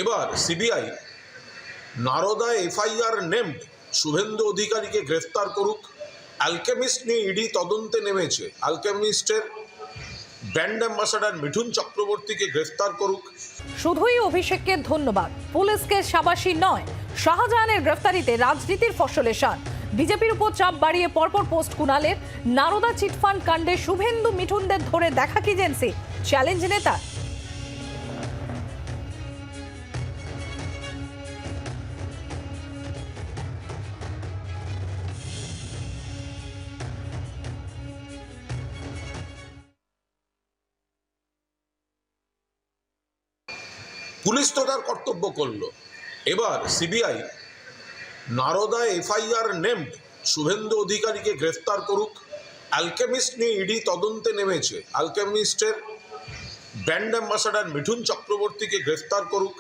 এবার CBI Narada FIR named Suvendu অধিকারীকে গ্রেফতার করুক। অ্যালকেমিস্ট নিয়ে ইডি তদন্তে নেমেছে। অ্যালকেমিস্টের ব্র্যান্ড অ্যাম্বাসাডার মিঠুন চক্রবর্তীকে গ্রেফতার করুক। শুধুই অভিষেককে ধন্যবাদ, পুলিশকে শাবাশি নয়। শাহজাহানের গ্রেফতারিতে রাজনীতির ফসলে শান। বিজেপির উপর চাপ বাড়িয়ে পরপর পোস্ট কুণালের। নারদা চিটফান্ড কাণ্ডে শুভেন্দু মিঠুনদের ধরে দেখা কি জেন্সি, চ্যালেঞ্জ নেতা। পুলিশ তো তার কর্তব্য করলো। এবার CBI Narada FIR named Suvendu অধিকারীকে গ্রেফতার করুক। অ্যালকেমিস্ট নিয়ে ইডি তদন্তে নেমেছে। অ্যালকেমিস্টের ব্র্যান্ড অ্যাম্বাসাডার মিঠুন চক্রবর্তীকে গ্রেফতার করুক।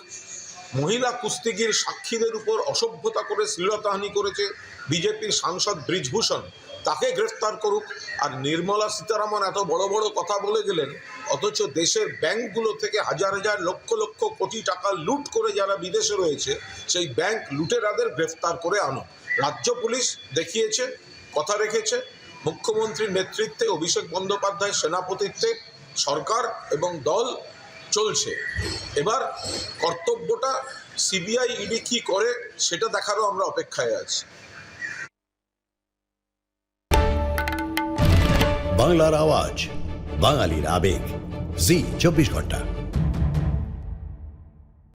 মহিলা কুস্তিগির সাক্ষীদের উপর অসভ্যতা করে শ্লীলতাহানি করেছে বিজেপির সাংসদ বৃজভূষণ, তাকে গ্রেফতার করুক। আর নির্মলা সীতারামন এত বড় বড় কথা বলে গেলেন, অথচ দেশের ব্যাংকগুলো থেকে হাজার হাজার লক্ষ লক্ষ কোটি টাকা লুট করে যারা বিদেশে রয়েছে, সেই ব্যাংক লুটেরাদের গ্রেফতার করে আনো। রাজ্য পুলিশ দেখিয়েছে, কথা রেখেছে। মুখ্যমন্ত্রীর নেতৃত্বে, অভিষেক বন্দ্যোপাধ্যায়ের সেনাপতিত্বে সরকার এবং দল চলছে। এবার কর্তব্যটা সিবিআই ইডি কি করে সেটা দেখারও আমরা অপেক্ষায় আছি। বাংলার আওয়াজ, বাঙালির আবেগ, জি 24 ঘন্টা।